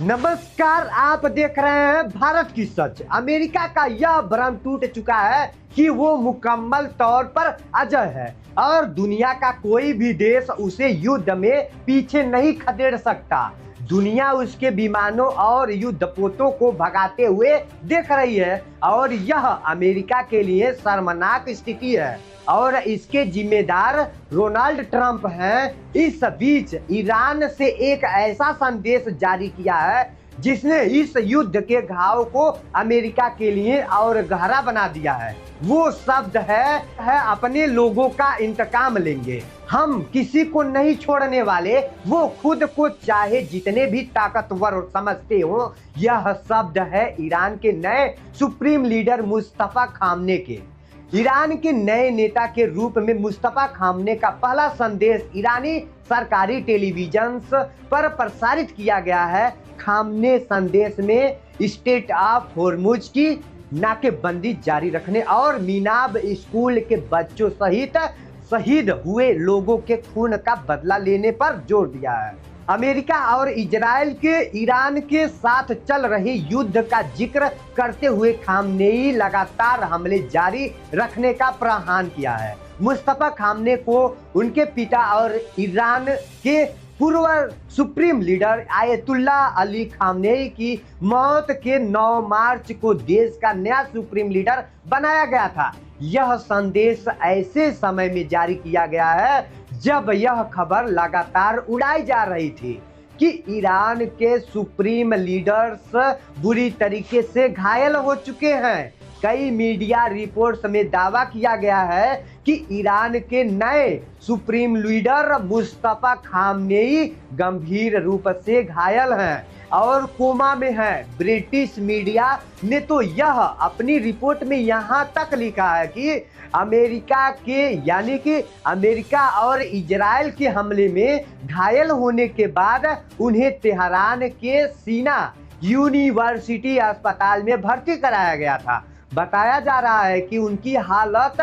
नमस्कार, आप देख रहे हैं भारत की सच। अमेरिका का यह भ्रम टूट चुका है कि वो मुकम्मल तौर पर अजय है और दुनिया का कोई भी देश उसे युद्ध में पीछे नहीं खदेड़ सकता। दुनिया उसके विमानों और युद्धपोतों को भगाते हुए देख रही है और यह अमेरिका के लिए शर्मनाक स्थिति है और इसके जिम्मेदार डोनाल्ड ट्रंप हैं। इस बीच ईरान से एक ऐसा संदेश जारी किया है जिसने इस युद्ध के घाव को अमेरिका के लिए और गहरा बना दिया है। वो शब्द है अपने लोगों का इंतकाम लेंगे, हम किसी को नहीं छोड़ने वाले। वो खुद को चाहे जितने भी ताकतवर समझते हो। यह शब्द है ईरान के नए सुप्रीम लीडर मुस्तफा खामने के। ईरान के नए नेता के रूप में मुस्तफा खामने का पहला संदेश ईरानी सरकारी टेलीविजन पर प्रसारित किया गया है। खामने संदेश में स्टेट ऑफ होर्मुज की नाकेबंदी जारी रखने और मीनाब स्कूल के बच्चों सहित शहीद हुए लोगों के खून का बदला लेने पर जोर दिया है। अमेरिका और इजराइल के ईरान के साथ चल रहे युद्ध का जिक्र करते हुए खामनेई लगातार हमले जारी रखने का प्रण किया है। मुस्तफा खामने को उनके पिता और ईरान के पूर्व supreme leader ayatollah Ali Khamenei की मौत के 9 मार्च को देश का नया सुप्रीम लीडर बनाया गया था। यह संदेश ऐसे समय में जारी किया गया है जब यह खबर लगातार उड़ाई जा रही थी कि ईरान के सुप्रीम लीडर्स बुरी तरीके से घायल हो चुके हैं। कई मीडिया रिपोर्ट्स में दावा किया गया है कि ईरान के नए सुप्रीम लीडर मुस्तफा खामनेई गंभीर रूप से घायल हैं और कोमा में है। ब्रिटिश मीडिया ने तो यह अपनी रिपोर्ट में यहाँ तक लिखा है कि अमेरिका और इजराइल के हमले में घायल होने के बाद उन्हें तेहरान के सीना यूनिवर्सिटी अस्पताल में भर्ती कराया गया था। बताया जा रहा है कि उनकी हालत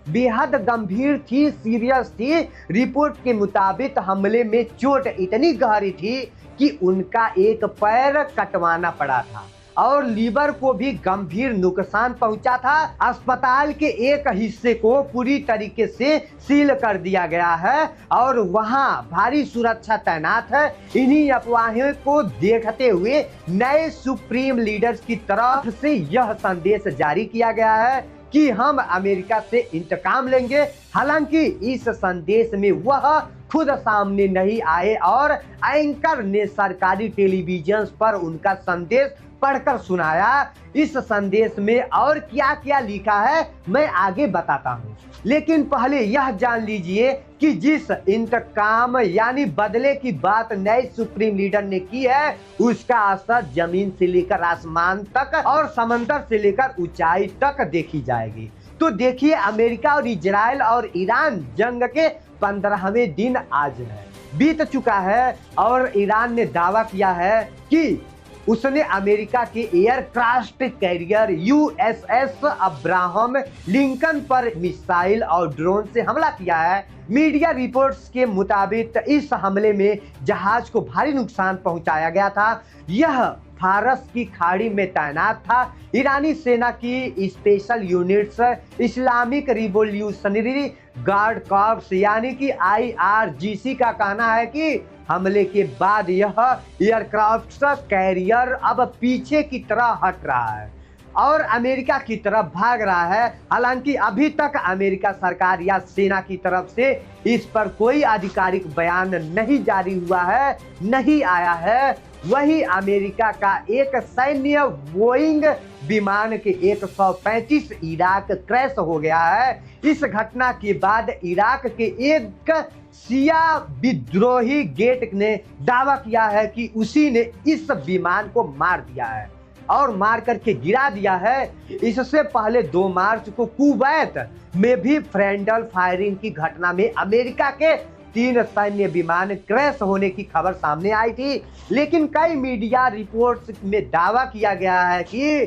बेहद गंभीर थी, सीरियस थी। रिपोर्ट के मुताबिक हमले में चोट इतनी गहरी थी कि उनका एक पैर कटवाना पड़ा था और लीवर को भी गंभीर नुकसान पहुंचा था। अस्पताल के एक हिस्से को पूरी तरीके से सील कर दिया गया है और वहां भारी सुरक्षा तैनात है। इन्हीं अफवाहों को देखते हुए नए सुप्रीम लीडर्स की तरफ से यह संदेश जारी किया गया है कि हम अमेरिका से इंतकाम लेंगे। हालांकि इस संदेश में वह खुद सामने नहीं आए और एंकर ने सरकारी टेलीविजन पर उनका संदेश पढ़कर सुनाया। इस संदेश में और क्या क्या लिखा है मैं आगे बताता हूँ, लेकिन पहले यह जान लीजिए कि जिस इंतकाम यानी बदले की बात नए सुप्रीम लीडर ने की है उसका असर जमीन से लेकर आसमान तक और समंदर से लेकर ऊंचाई तक देखी जाएगी। तो देखिए, अमेरिका और इजराइल और ईरान जंग के 15वें दिन आज है बीत चुका है और ईरान ने दावा किया है कि उसने अमेरिका के aircraft carrier USS Abraham Lincoln पर मिसाइल और ड्रोन से हमला किया है। मीडिया रिपोर्ट्स के मुताबिक इस हमले में जहाज को भारी नुकसान पहुंचाया गया था। यह फारस की खाड़ी में तैनात था। ईरानी सेना की special units Islamic revolutionary guard corps यानी कि IRGC का कहना है कि हमले के बाद यह एयरक्राफ्ट कैरियर अब पीछे की तरफ हट रहा है और अमेरिका की तरफ भाग रहा है। हालांकि अभी तक अमेरिका सरकार या सेना की तरफ से इस पर कोई आधिकारिक बयान नहीं जारी हुआ है, नहीं आया है। वही अमेरिका का एक सैन्य बोइंग विमान के 135 इराक क्रैश हो गया है। इस घटना के बाद इराक के एक शिया विद्रोही गेट ने दावा किया है कि उसी ने इस विमान को मार दिया है और मार करके गिरा दिया है। इससे पहले 2 मार्च को कुवैत में भी फ्रंटल फायरिंग की घटना में अमेरिका के 3 सैन्य विमान क्रैश होने की खबर सामने आई थी, लेकिन कई मीडिया रिपोर्ट्स में दावा किया गया है कि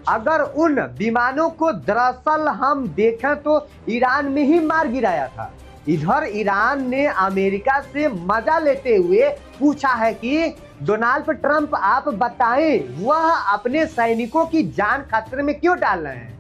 अगर उन विमानों को दरअसल हम देखें तो ईरान में ही मार गिराया था। इधर ईरान ने अमेरिका से मजा लेते हुए पूछा है कि डोनाल्ड ट्रंप आप बताएं वह अपने सैनिकों की जान खतरे में क्यों डाल रहे हैं?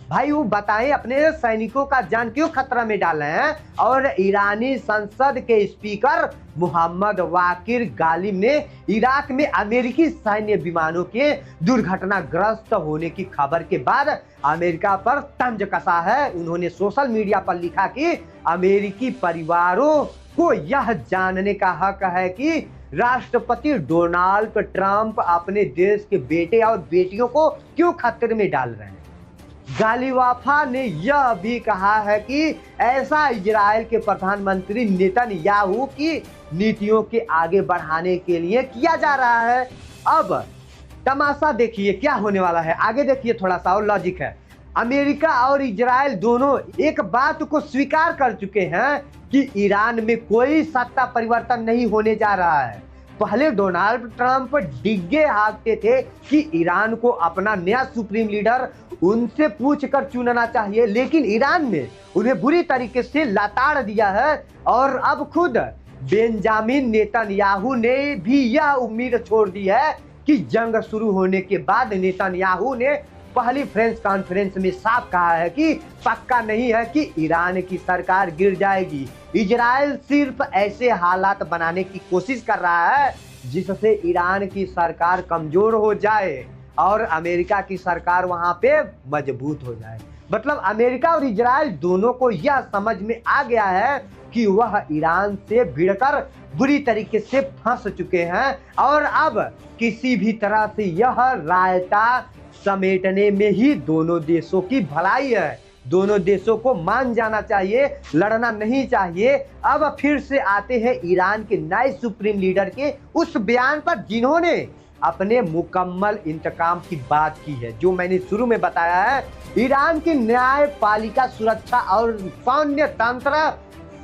भाई वो बताएं अपने सैनिकों का जान क्यों खतरा में डाल रहे हैं? और ईरानी संसद के स्पीकर मोहम्मद वाकिर गालिब ने इराक में अमेरिकी सैन्य विमानों के दुर्घटनाग्रस्त होने की खबर के बाद अमेरिका पर तंज कसा है। उन्होंने सोशल मीडिया पर लिखा कि अमेरिकी परिवारों को यह जानने का हक है कि राष्ट्रपति डोनाल्ड ट्रंप अपने देश के बेटे और बेटियों को क्यों खतरे में डाल रहे हैं। गालिवाफा ने यह भी कहा है कि ऐसा इजराइल के प्रधानमंत्री नेतन्याहू की नीतियों के आगे बढ़ाने के लिए किया जा रहा है। अब तमाशा देखिए क्या होने वाला है, आगे देखिए थोड़ा सा और लॉजिक है। अमेरिका और इजराइल दोनों एक बात को स्वीकार कर चुके हैं कि ईरान में कोई सत्ता परिवर्तन नहीं होने जा रहा है। पहले डोनाल्ड ट्रंप डिग्गे हाँकते थे कि ईरान को अपना नया सुप्रीम लीडर उनसे पूछकर चुनना चाहिए, लेकिन ईरान ने उन्हें बुरी तरीके से लताड़ दिया है। और अब खुद बेंजामिन नेतन्याहू ने भी यह उम्मीद छोड़ दी है कि जंग शुरू होने के बाद नेतन्याहू ने पहली प्रेस कॉन्फ्रेंस में साफ कहा है कि पक्का नहीं है कि ईरान की सरकार गिर जाएगी। इजराइल सिर्फ ऐसे हालात बनाने की कोशिश कर रहा है जिससे ईरान की सरकार कमजोर हो जाए और अमेरिका की सरकार वहां पे मजबूत हो जाए। मतलब अमेरिका और इजराइल दोनों को यह समझ में आ गया है कि वह ईरान से भिड़कर बुरी तरीके से फंस चुके हैं और अब किसी भी तरह से यह रायता समेटने में ही दोनों देशों की भलाई है। दोनों देशों को मान जाना चाहिए, लड़ना नहीं चाहिए। अब फिर से आते हैं ईरान के नए सुप्रीम लीडर के उस बयान पर जिन्होंने अपने मुकम्मल इंतकाम की बात की है। जो मैंने शुरू में बताया है, ईरान की न्यायपालिका, सुरक्षा और सैन्य तंत्र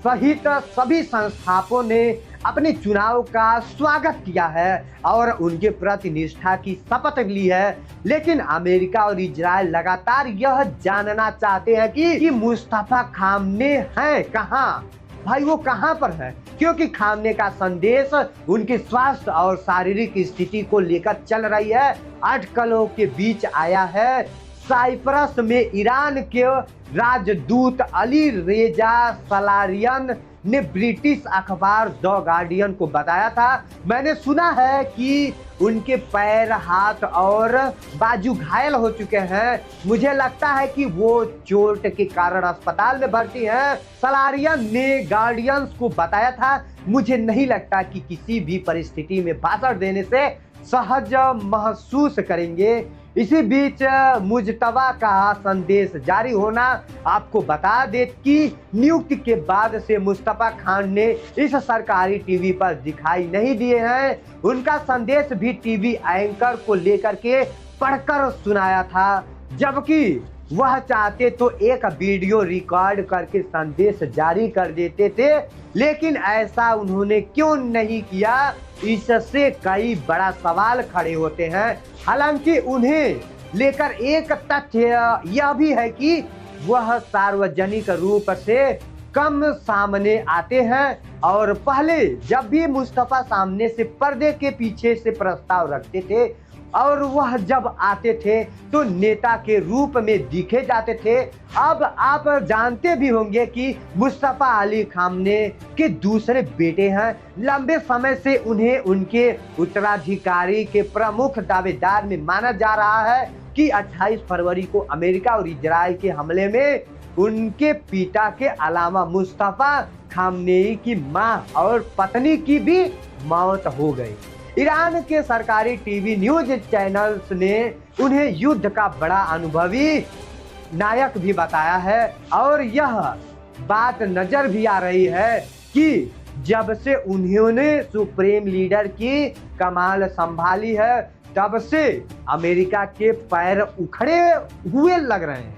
सहित सभी संस्थानों ने अपने चुनाव का स्वागत किया है और उनके प्रति निष्ठा की शपथ ली है। लेकिन अमेरिका और इजराइल लगातार यह जानना चाहते हैं कि मुस्तफा खामने हैं कहाँ। भाई वो कहाँ पर है? क्योंकि खामने का संदेश उनके स्वास्थ्य और शारीरिक स्थिति को लेकर चल रही है। अटकलों के बीच आया है। साइप्रस में ईरान के राजदूत अली रेजा सलारियन ने ब्रिटिश अखबार द गार्डियन को बताया था, मैंने सुना है कि उनके पैर, हाथ और बाजू घायल हो चुके हैं। मुझे लगता है कि वो चोट के कारण अस्पताल में भर्ती हैं। सलारियन ने गार्डियंस को बताया था, मुझे नहीं लगता कि किसी भी परिस्थिति में भाषण देने से सहज महसूस करेंगे। इसी बीच मुजतबा का संदेश जारी होना। आपको बता दें कि नियुक्ति के बाद से मुस्तफा खान ने इस सरकारी टीवी पर दिखाई नहीं दिए हैं। उनका संदेश भी टीवी एंकर को लेकर के पढ़कर सुनाया था, जबकि वह चाहते तो एक वीडियो रिकॉर्ड करके संदेश जारी कर देते थे, लेकिन ऐसा उन्होंने क्यों नहीं किया, इससे कई बड़ा सवाल खड़े होते हैं। हालांकि उन्हें लेकर एक तथ्य यह भी है कि वह सार्वजनिक रूप से कम सामने आते हैं और पहले जब भी मुस्तफा सामने से पर्दे के पीछे से प्रस्ताव रखते थे और वह जब आते थे तो नेता के रूप में दिखे जाते थे। अब आप जानते भी होंगे कि मुस्तफा अली खामने के दूसरे बेटे हैं। लंबे समय से उन्हें उनके उत्तराधिकारी के प्रमुख दावेदार में माना जा रहा है कि 28 फरवरी को अमेरिका और इजराइल के हमले में उनके पिता के अलावा मुस्तफा खामनेई की मां और पत्नी की भी मौत हो गई। ईरान के सरकारी टीवी न्यूज चैनल्स ने उन्हें युद्ध का बड़ा अनुभवी नायक भी बताया है और यह बात नजर भी आ रही है कि जब से उन्होंने सुप्रीम लीडर की कमान संभाली है तब से अमेरिका के पैर उखड़े हुए लग रहे हैं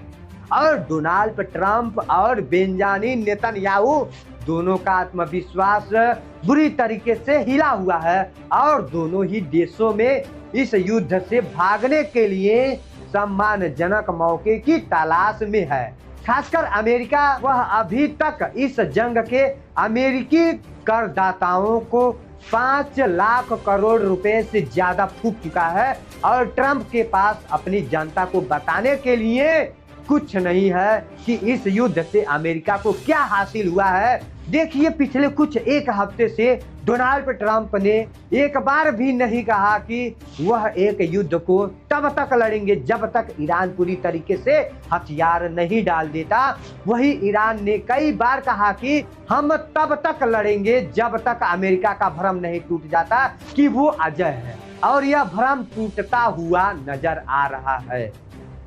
और डोनाल्ड ट्रंप और बेंजामिन नेतन्याहू दोनों का आत्मविश्वास बुरी तरीके से हिला हुआ है और दोनों ही देशों में इस युद्ध से भागने के लिए सम्मानजनक मौके की तलाश में है। खासकर अमेरिका, वह अभी तक इस जंग के अमेरिकी करदाताओं को 5 लाख करोड़ रुपए से ज्यादा फूक चुका है और ट्रंप के पास अपनी जनता को बताने के लिए कुछ नहीं है कि इस युद्ध से अमेरिका को क्या हासिल हुआ है। देखिए, पिछले कुछ एक हफ्ते से डोनाल्ड ट्रंप ने एक बार भी नहीं कहा कि वह एक युद्ध को तब तक लड़ेंगे जब तक ईरान पूरी तरीके से हथियार नहीं डाल देता। वही ईरान ने कई बार कहा कि हम तब तक लड़ेंगे जब तक अमेरिका का भ्रम नहीं टूट जाता कि वो अजय है, और यह भ्रम टूटता हुआ नजर आ रहा है।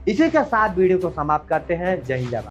इसी के साथ वीडियो को समाप्त करते हैं। जय हिंद।